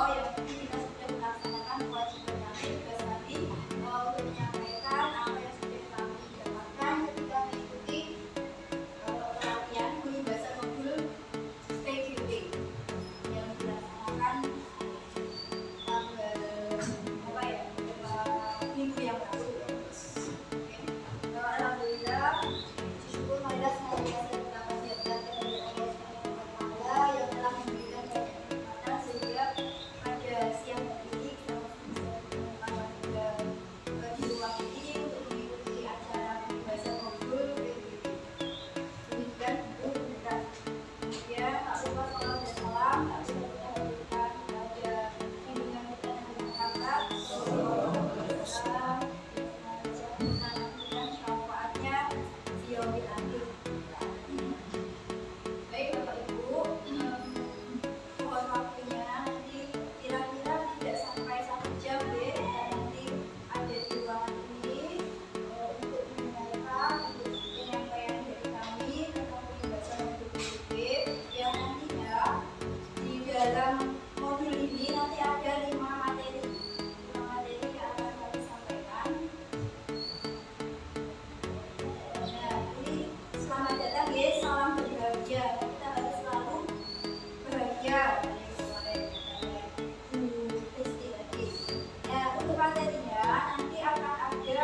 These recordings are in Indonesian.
yang penting kita sudah melaksanakan kewajiban nanti tugas nanti untuk menyampaikan apa yang sudah kami dapatkan ketika mengikuti pelatihan pembebasan modul PGP yang dilaksanakan minggu yang lalu. Alhamdulillah, syukur marilah senantiasa kita panjatkan kepada Allah Subhanahu wa Ta'ala yang telah memberikan banyak nikmat sehingga pada siang hari ini kita bisa menemukan juga di ruang ini untuk mengikuti acara pembebasan modul PGP. Demikian untuk kita. Kemudian tak lupa salam dan salam, tak lupa kita hadirkan kepada pimpinan kita yang berangkat. Baik Bapak Ibu, mohon waktunya nanti kira-kira tidak sampai 1 jam deh, kita nanti ada di ruangan ini untuk mendengarkan penyampaian dari kami tentang pembebasan modul PGP yang nantinya di dalam modul ini nanti ada 5 materi yang akan kami sampaikan. Selamat datang ya, salam berbahagia. Kita harus selalu bahagia dari kemarin Bu Kristi tadi. Ya, untuk materinya nanti akan ada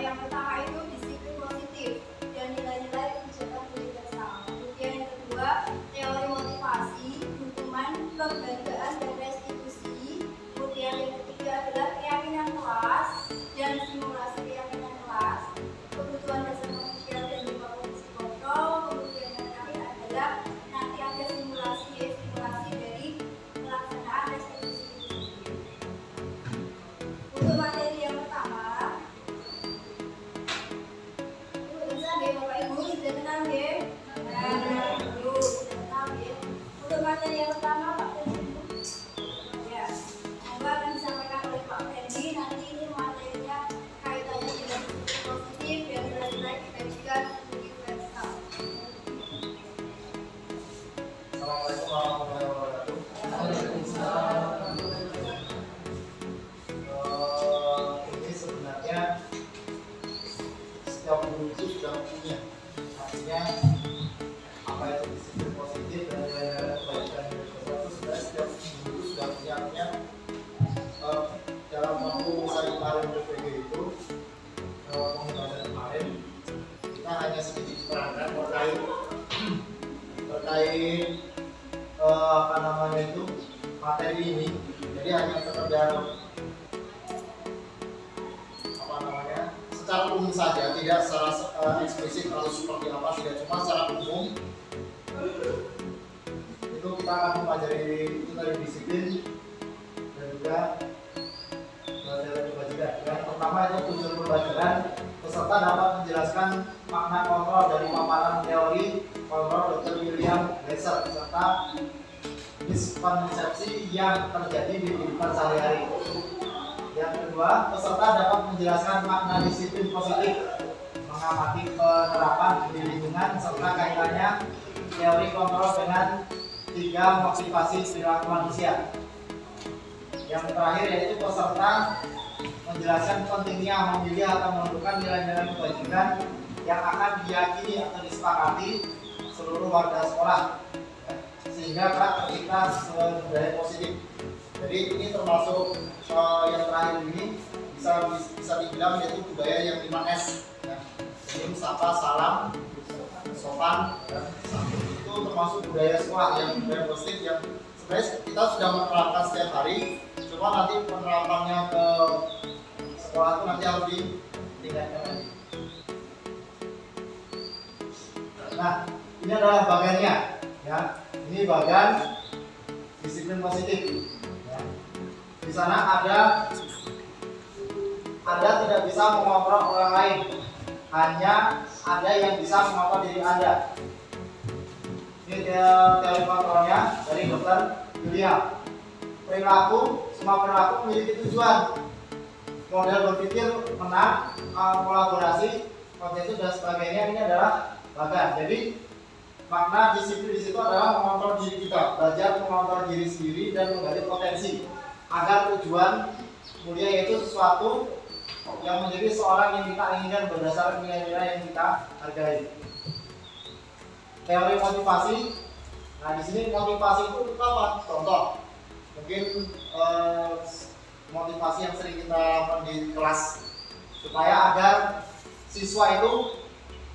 yang pertama itu disiplin positif dan nilai-nilai kebijakan universal. Kemudian yang kedua teori motivasi, hukuman, penghargaan dan restitusi. Kemudian yang ketiga adalah keyakinan kelas dan simulasi keyakinan kelas. Kebutuhan dasar manusia dan 5 fungsi kontrol. Kemudian yang terakhir adalah nanti ada simulasi dari pelaksanaan restitusi itu sendiri. Untuk materi yang pertama, bisa deh Bapak Ibu sudah kenal ya? Sudah kenal ya. Untuk materi yang pertama Pak Fendi, ya, yang akan disampaikan oleh Pak Fendi. Nanti ini materinya kaitannya dengan positif dan nilai-nilai kebajikan universal. Assalamualaikum warahmatullahi wabarakatuh. Ini sebenarnya setiap guru itu sudah punya, artinya apa itu disiplin positif dan nilai-nilai kebajikan universal itu sebenarnya setiap guru sudah punya. Dalam waktu saya kemarin BPG itu pembahasan kemarin kita hanya sedikit terangkan terkait apa namanya itu materi ini. Jadi hanya sekedar apa namanya secara umum saja, tidak secara eksplisit harus seperti apa, tidak, cuma secara umum itu kita akan mempelajari itu dari disiplin dan juga nilai kebajikan. Yang pertama itu tujuan pembelajaran, peserta dapat menjelaskan makna kontrol dari paparan teori kontrol Dr. William Glasser serta miskonsepsi yang terjadi di kehidupan sehari-hari. Yang kedua, peserta dapat menjelaskan makna disiplin positif, mengamati penerapan di lingkungan serta kaitannya teori kontrol dengan 3 motivasi perilaku manusia. Yang terakhir yaitu peserta menjelaskan pentingnya memilih atau menentukan nilai-nilai kebajikan yang akan diyakini atau disepakati seluruh warga sekolah sehingga tercipta budaya positif. Jadi ini termasuk yang terakhir ini bisa dibilang yaitu budaya yang 5S. Jadi sapa, salam, sopan, itu termasuk budaya sekolah yang budaya positif yang sebenarnya kita sudah menerapkan setiap hari. Cuma nanti penerapannya ke sekolah itu nanti harus ditingkatkan lagi. Nah, ini adalah bagiannya, ya. Ini bagian disiplin positif. Ya. Di sana ada tidak bisa mengontrol orang lain, hanya ada yang bisa mengontrol diri Anda. Ini teori kontrolnya dari Dr. William. Semua perilaku memiliki tujuan. Model berpikir menang, kolaborasi, konsensus dan sebagainya ini adalah bagian. Jadi makna disiplin di situ adalah mengontrol diri kita, belajar mengontrol diri sendiri dan menggali potensi agar tujuan mulia yaitu sesuatu yang menjadi seorang yang kita inginkan berdasarkan nilai-nilai yang kita hargai. Teori motivasi. Nah, di sini motivasi itu apa? Contoh, mungkin motivasi yang sering kita lakukan di kelas supaya agar siswa itu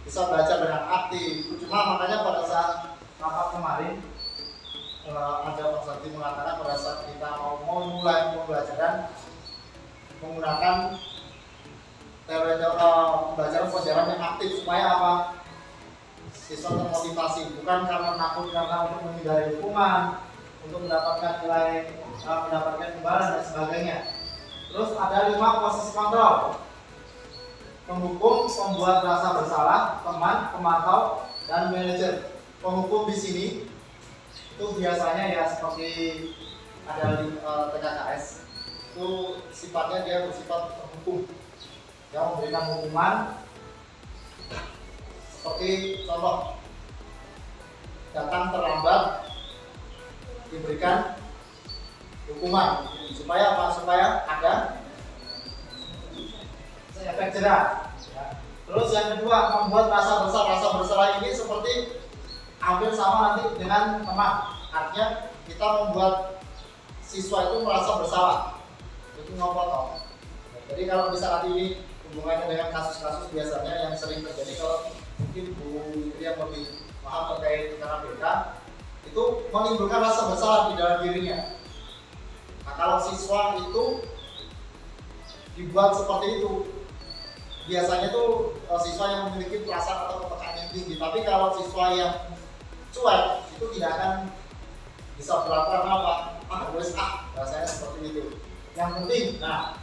bisa belajar dengan aktif. Cuma makanya pada saat rapat kemarin ada Pak Sakti mengatakan pada saat kita mau memulai pembelajaran menggunakan pembelajaran yang aktif supaya apa? Siswa termotivasi, bukan karena takut karena untuk menghindari hukuman, untuk mendapatkan nilai, mendapatkan imbalan dan sebagainya. Terus ada 5 posisi kontrol: penghukum, pembuat rasa bersalah, teman, pemantau, dan manajer. Penghukum di sini itu biasanya ya seperti ada di TKKS itu sifatnya dia bersifat penghukum yang memberikan hukuman. Seperti contoh, datang terlambat diberikan hukuman supaya apa? Supaya ada efek jerah. Ya. Terus yang kedua, membuat rasa bersalah ini seperti hampir sama nanti dengan teman. Artinya kita membuat siswa itu merasa bersalah. Itu ngompol. Jadi kalau misalnya ini hubungannya dengan kasus-kasus biasanya yang sering terjadi, kalau mungkin Bu Fitri yang lebih paham terkait dengan BK, itu menimbulkan rasa bersalah di dalam dirinya. Nah, kalau siswa itu dibuat seperti itu, biasanya tuh siswa yang memiliki perasaan atau kepekaan yang tinggi. Tapi kalau siswa yang cuek itu tidak akan bisa berlaku apa? Rasanya seperti itu. Yang penting, nah,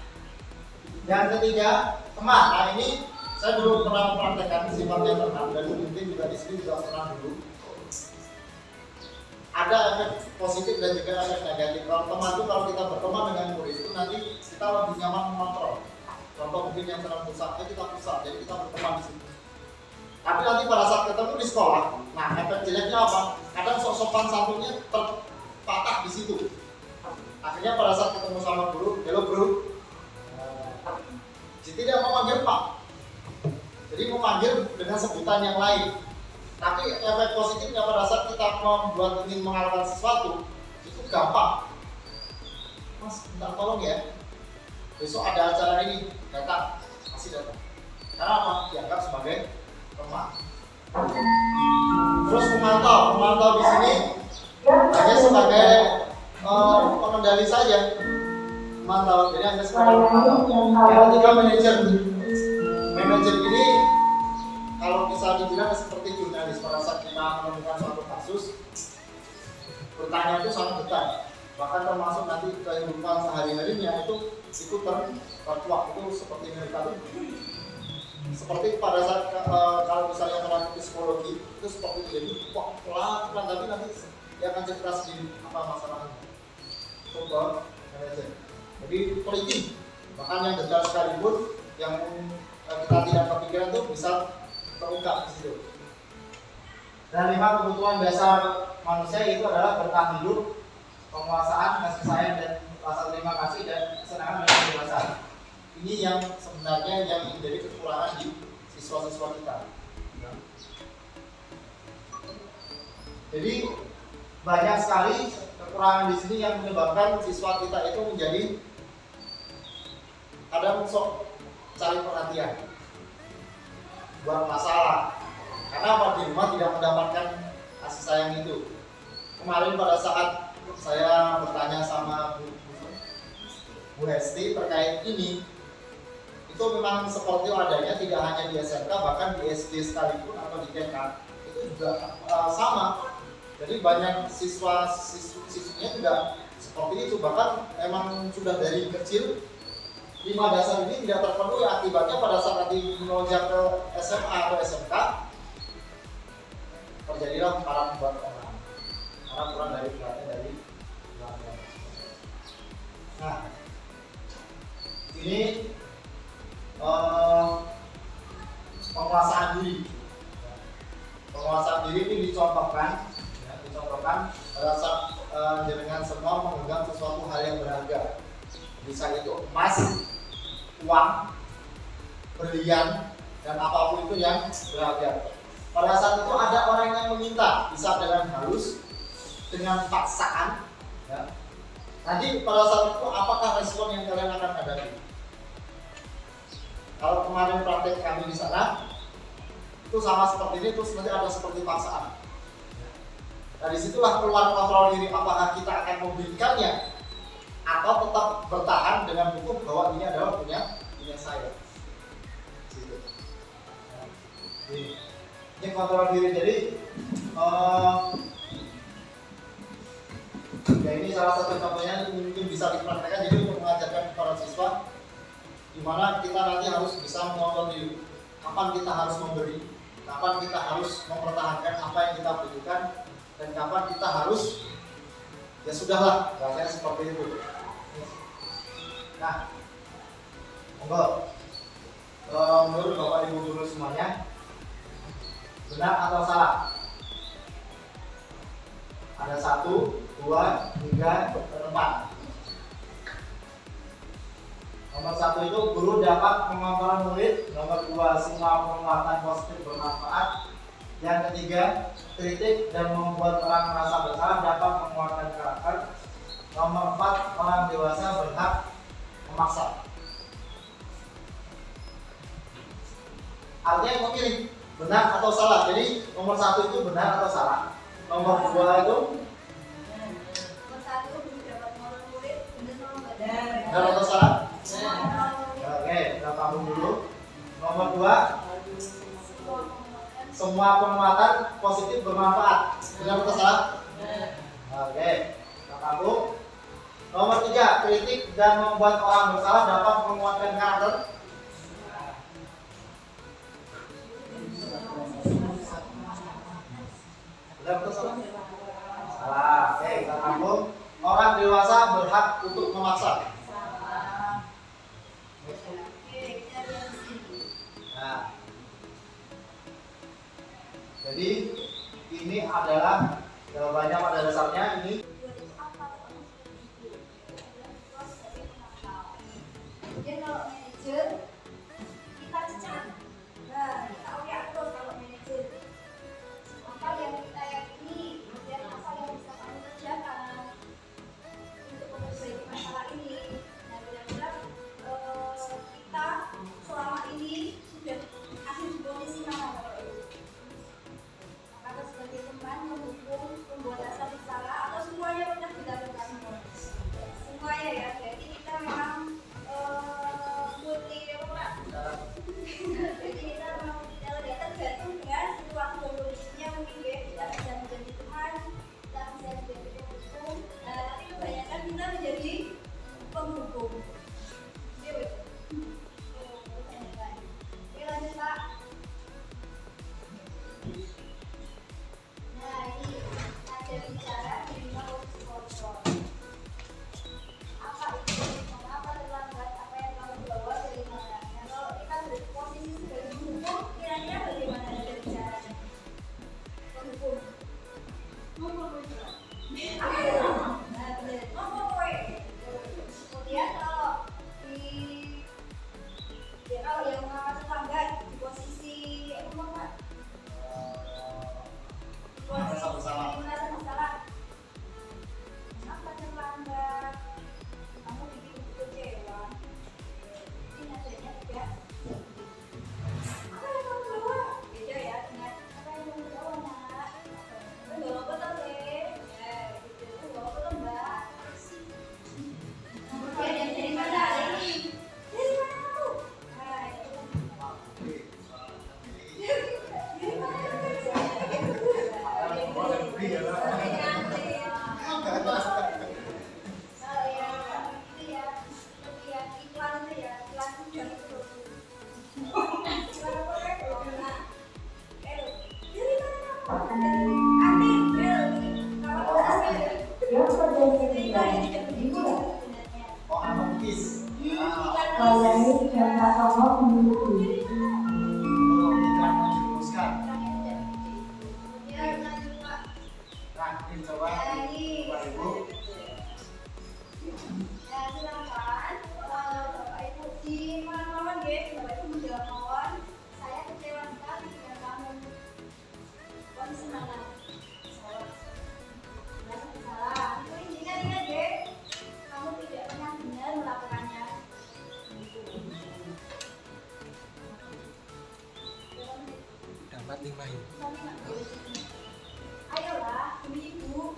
yang ketiga, teman. Nah, ini saya dulu pernah mempraktekkan sifatnya teman, dan mungkin juga di sini juga pernah dulu. Ada efek positif dan juga efek negatif. Kalau teman itu, kalau kita berteman dengan murid itu nanti kita lebih nyaman mengontrol. Contoh mungkin yang senang pusat, kita pusat, jadi kita berteman di situ. Tapi nanti pada saat ketemu di sekolah, nah efek jeleknya apa? Kadang sok-sokan santunnya terpatah di situ. Akhirnya pada saat ketemu sama guru, hello bro, jadi tidak memanggil Pak. Jadi memanggil dengan sebutan yang lain. Tapi efek positifnya pada saat kita membuat ingin mengalahkan sesuatu itu gampang. Mas, minta tolong ya. Besok ada acara ini, datang, masih datang. Karena apa? Dianggap sebagai teman. Terus pemantau di sini hanya sebagai pengendali saja. Pemantau, jadi hanya sebagai pemantau. Yang ketiga manajer ini kalau bisa dibilang seperti jurnalis. Pada saat kita menemukan suatu kasus, bertanya itu sangat dekat, bahkan termasuk nanti kehidupan sehari-harinya itu tertuak. Itu seperti mereka itu seperti pada saat kalau misalnya melatih psikologi itu seperti jadi pelan-pelan, tapi nanti dia akan cerita sendiri apa masalahnya. Coba manajer, jadi teliti, bahkan yang detail sekalipun yang kita tidak kepikiran itu bisa terungkap di situ. Dan 5 kebutuhan dasar manusia itu adalah bertahan hidup, penguasaan, kasih sayang, dan rasa terima kasih, dan kesenangan dengan dewasa. Ini yang sebenarnya yang menjadi kekurangan di siswa-siswa kita. Jadi banyak sekali kekurangan di sini yang menyebabkan siswa kita itu menjadi kadang sok cari perhatian, buat masalah. Karena apa? Di rumah tidak mendapatkan kasih sayang itu. Kemarin pada saat saya bertanya sama Bu Hesti terkait ini, itu memang seperti adanya tidak hanya di SMK, bahkan di SD sekalipun atau di TK itu juga sama. Jadi banyak siswa-siswinya juga seperti itu, bahkan memang sudah dari kecil 5 dasar ini tidak terpenuhi. Akibatnya pada saat nanti melonjak ke SMA atau SMK terjadilah para pembuat orang karena kurang dari pelatihan dari pelatihan. Nah, ini penguasaan diri. Penguasaan diri ini dicontoh suatu hal yang berharga. Bisa itu emas, uang, berlian, dan apapun itu yang berharga. Pada saat itu ada orang yang meminta, bisa dengan halus, dengan paksaan. Ya. Nanti pada saat itu apakah respon yang kalian akan hadapi? Kalau kemarin praktek kami di sana, itu sama seperti ini, terus nanti ada seperti paksaan. Dari situlah keluar kontrol diri, apakah kita akan memberikannya atau tetap bertahan dengan hukum bahwa ini adalah punya saya. Gitu. Ini kontrol diri. Jadi ya ini salah satu contohnya mungkin bisa dipraktekkan. Jadi untuk mengajarkan para siswa, di mana kita nanti harus bisa mengontrol diri. Kapan kita harus memberi, kapan kita harus mempertahankan apa yang kita butuhkan, dan kapan kita harus ya sudahlah, rasanya seperti itu. Nah, monggo menurut Bapak Ibu guru semuanya, benar atau salah? Ada 1, 2, 3, 4. Nomor 1 itu guru dapat mengontrol murid. Nomor 2, semua penguatan positif bermanfaat. Yang ketiga, kritik dan membuat orang merasa bersalah dapat menguatkan karakter. Nomor 4, orang dewasa berhak memaksa. Artinya memilih benar atau salah. Jadi nomor 1 itu benar atau salah. Nomor 2 itu Nomor 1 guru dapat mengontrol murid, benar atau salah. Oke, kita paham dulu. Nomor 2, semua penguatan positif bermanfaat. Benar atau salah? Oke, kita paham. Nomor 3, kritik dan membuat orang bersalah dapat menguatkan karakter. Benar atau salah? Salah. Oke, kita paham. Orang dewasa berhak untuk memaksa. Nah, jadi ini adalah jawabannya pada dasarnya ini. Jadi kalau manajer kita cecat, nah kita oke terus kalau manajer apa yang kita yakini dan apa yang bisa kami kerjakan untuk memperbaiki masalah ini. Nah benar-benar kita selama ini sudah ada di posisi mana Bapak Ibu? Apakah sebagai teman mendukung membuat rasa bersalah atau semuanya pernah dilakukan? Semuanya ya, jadi kita memang multi demokrat. Jadi kita memang tidak tergantung dengan situasi dan kondisinya, mungkin ya kita bisa menjadi teman, kita bisa menjadi pendukung. Nah, tapi kebanyakan kita menjadi pendukung. Iya betul. Oke lanjut Pak. Nah ini ada bicara minimal kontrol. Apa itu? Mengapa terlambat? Apa yang kamu bawa dari mana? Nah, kalau kita posisi sebagai pendukung, kira-kira bagaimana dari bicaranya? Pendukung. Ngomong betul. Nah, benar. Ngomong kowe. Kemudian kalau kalau yang mengalami terlambat di posisi umum Pak. Posisi merasa bersalah. Kenapa terlambat? Kamu bikin kecewa. Ini nadanya tidak. Apa yang kamu bawa? Beda ya dengan apa yang kamu bawa nak. Kamu bawa botol deh. Ya, gitu. Bawa botol Mbak. Kemudian yang dari mana ini? Dari mana kamu? Nah, itu. Dari mana? silakan Bapak Ibu di mawon nggih, Bapak Ibu menjawab mawon. Saya kecewa sekali dengan kamu. Kondisi mana? Salah. Itu ingat nggih. Kamu tidak pernah benar melakukannya. Dapat 5 ini. Ayolah, ibu.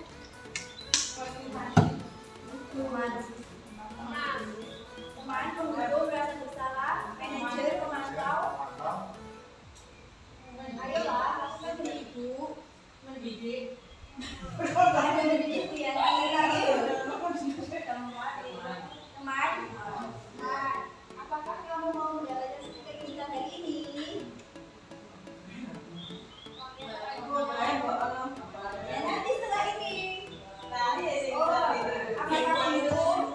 Teman pembantu merasa bersalah, manajer pemantau. Ayolah, lakukan ibu. Mendidik. Mendidik ya, lagi. Teman. Apakah kamu mau menjalankan kegiatan hari ini? Ya, nanti setelah ini. Apakah mendukung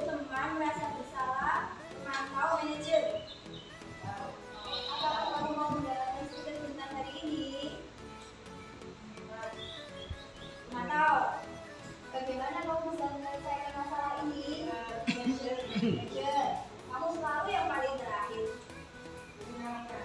teman merasa bersalah, memantau manajer? Apakah kamu mau menjalankan kegiatan hari ini? Memantau. Bagaimana kamu bisa menyelesaikan masalah ini? Manajer. Kamu selalu yang paling terakhir. Nggak ada.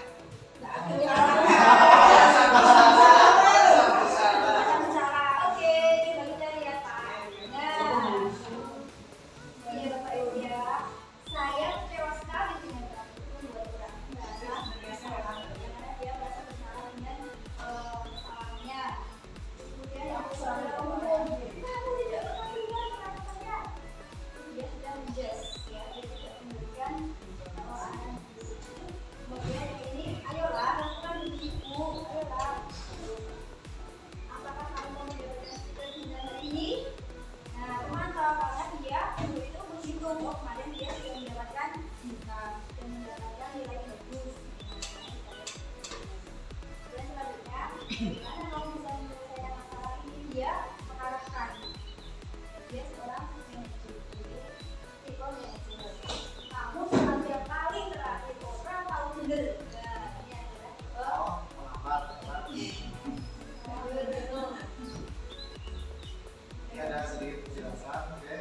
Bagaimana kamu bisa menyelesaikan masalah ini? Dia mengharapkan dia seorang manajer, people manager. Kamu selalu yang paling terakhir, orang tahu bener. Nah, ini adalah Ini ada sedikit penjelasan, oke?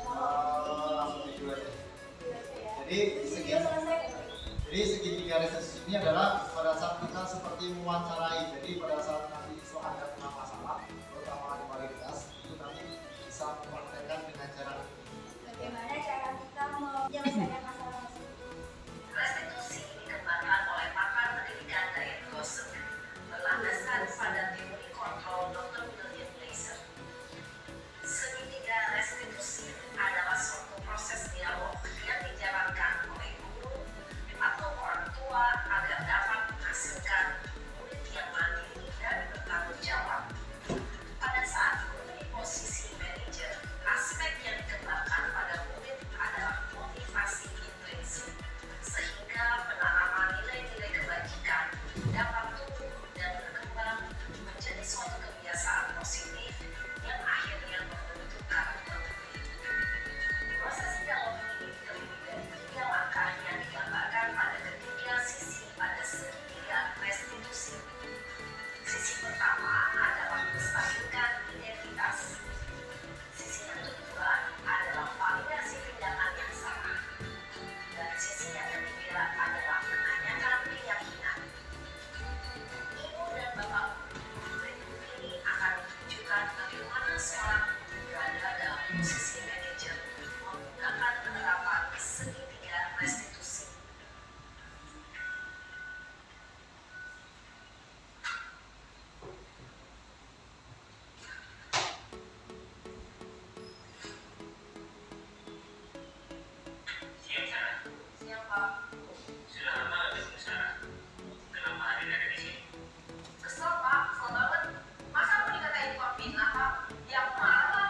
Langsung tidur aja. Jadi segitiga resensi ini adalah pada saat kita seperti mewawancarai. Jadi pada saat nanti soal ada kena masalah, terutama di validitas, itu nanti bisa mempraktekkan dengan cara bagaimana cara kita menyelesaikan masalah tersebut. Restitusi dikembangkan oleh pakar pendidikan Diane Gosek berlandaskan pada teori kontrol Dr. William Glaser. Segitiga restitusi adalah suatu proses dialog yang dijalankan oleh guru atau orang tua agar dapat menghasilkan murid yang mandiri dan bertanggung jawab. Pada saat guru di posisi manajer, aspek yang dikembangkan pada murid adalah motivasi intrinsik, sehingga penanaman nilai-nilai kebajikan dapat tumbuh dan berkembang menjadi suatu kebiasaan positif yang akhirnya membentuk karakter murid. Proses dialog ini terdiri dari 3 langkah yang digambarkan pada ketiga sisi pada segitiga restitusi. Sisi pertama adalah menstabilkan identitas. Sisi yang kedua adalah validasi tindakan yang salah. Dan sisi yang ketiga adalah menanyakan keyakinan. Ibu dan bapak murid ini akan menunjukkan bagaimana seorang berada dalam posisi manajer menggunakan penerapan segitiga restitusi. Siap, Sarah. Siapa? Sudah lama gak ketemu Sarah? Kenapa hari ini ada di sini? Kesel pak, kesel banget. Masa aku dikatain tukang fitnah pak? Ya aku marah lah.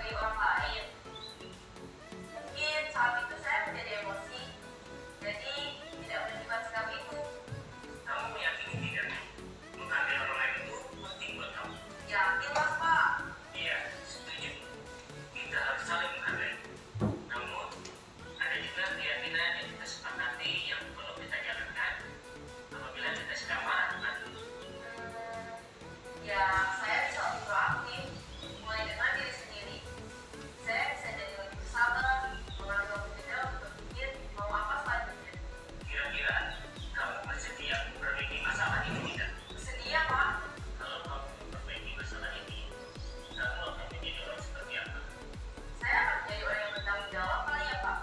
menghargai orang lain. Mungkin saat itu saya menjadi emosi, jadi tidak menerima sikap itu. Kamu meyakini tidak? Menghargai orang lain itu penting buat kamu. Yakinlah Pak. Iya, setuju. Kita harus saling menghargai. Namun, ada juga keyakinan yang kita sepakati yang perlu kita jalankan. Apabila kita sedang marah, kan? Ya, saya bisa lebih proaktif, mulai dengan diri sendiri. Saya bisa jadi lebih sabar, mengambil waktu jeda untuk berpikir mau apa selanjutnya. Kira-kira kamu bersedia memperbaiki masalah ini tidak? Sedia Pak. Kalau kamu memperbaiki masalah ini, kamu akan menjadi orang seperti apa? Saya akan menjadi orang yang bertanggung jawab kali ya Pak.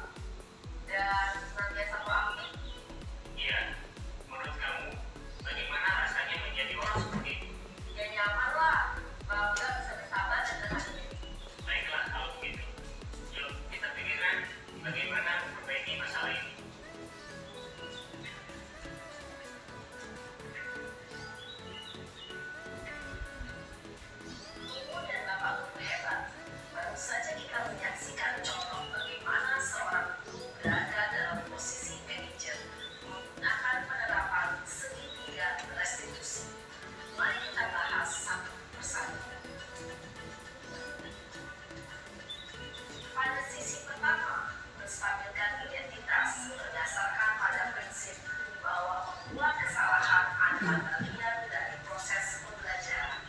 Dan senantiasa proaktif. Iya, menurut kamu, bagaimana rasanya menjadi orang seperti itu? Ya nyaman lah, apabila bisa bersabar dan tenang diri. Baiklah kalau begitu. Yuk kita pikirkan bagaimana memperbaiki masalah ini. Ibu dan bapak guru hebat. Baru saja kita menyaksikan contoh bagaimana seorang guru berada dalam posisi manajer menggunakan penerapan segitiga restitusi. Mari kita bahas satu persatu. Pada sisi pertama, menstabilkan identitas berdasarkan pada prinsip bahwa membuat kesalahan adalah bagian dari proses pembelajaran.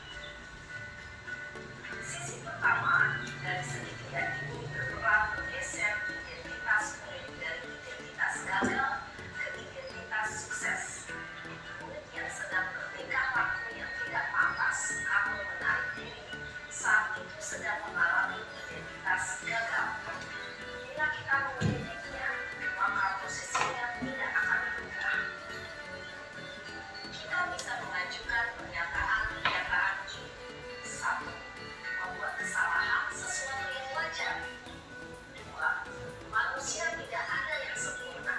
Sisi pertama, dari segitiga ini berperan menggeser identitas murid dari identitas gagal ke identitas sukses. Murid yang sedang bertingkah laku yang tidak pantas atau menarik diri saat itu sedang mengalami identitas gagal. Bila kita mengkritiknya, maka posisinya tidak akan berubah. Kita bisa mengajukan pernyataan-pernyataan ini. 1. Membuat kesalahan sesuatu yang wajar. 2. Manusia tidak ada yang sempurna.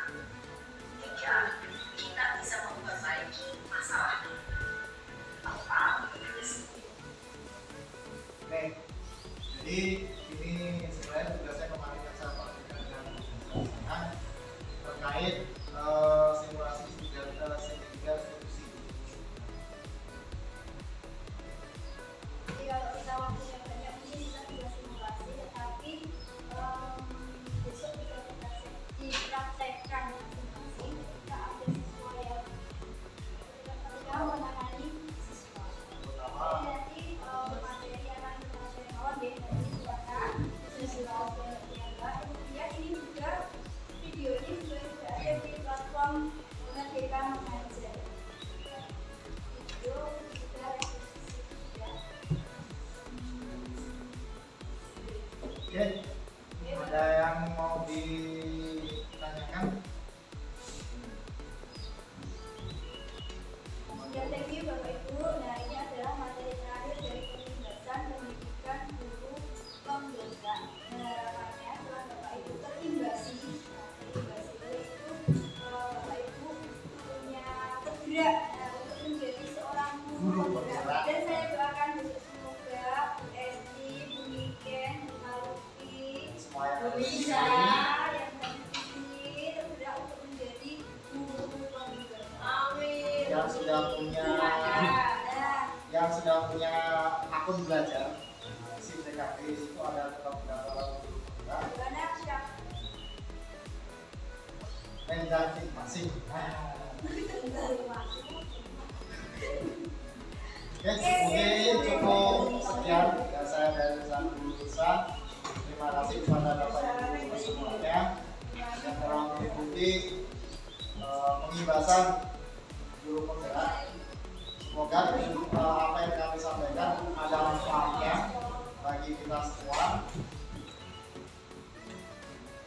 3. Kita bisa memperbaiki masalah ini. 4. Oke, jadi ini sebenarnya juga saya kemarin saya praktikkan dengan saya terkait simulasi segitiga restitusi. Jadi kalau kita waktunya banyak mungkin kita bisa simulasi, tetapi besok jika kita dipraktekkan masing-masing, kita ambil siswa yang ketika menangani siswa. Terutama Jadi nanti materi akan kita share kawan dari silakan siswa yang kemudian ini juga video ini juga sudah ada di platform Merdeka Mengajar. Video juga restitusi ya. oke, ada yang mau ditanyakan? Kemudian thank you Bapak Ibu. Nah ini adalah materi terakhir dari penugasan pendidikan guru pembela. Nah harapannya setelah Bapak Ibu terimbasi, itu Bapak Ibu punya tergerak untuk menjadi seorang guru Guru pembela. pembela. Dan saya doakan besok semoga Bu Esti, Bu Niken, Bu Maluki, Semua yang Bu ada di Lisa sini. yang tadi di sini tergerak untuk menjadi guru pembela. Amin. Yang sudah punya yang sudah punya akun belajar si TKP itu ada beberapa guru pembela. Gimana siap? Mendaki masing. Oke, mungkin cukup sekian ya saya dari Sang Desa. Terima kasih kepada Bapak Ibu semuanya yang telah mengikuti pengibasan guru pembela. Semoga apa yang kami sampaikan ada manfaatnya bagi kita semua.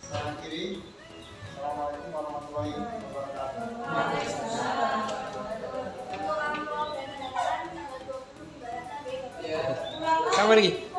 Saya akhiri. Assalamualaikum warahmatullahi wabarakatuh. Untuk amplop dan pendataan tanggal 20 di Barat Nabi. Kamu lagi?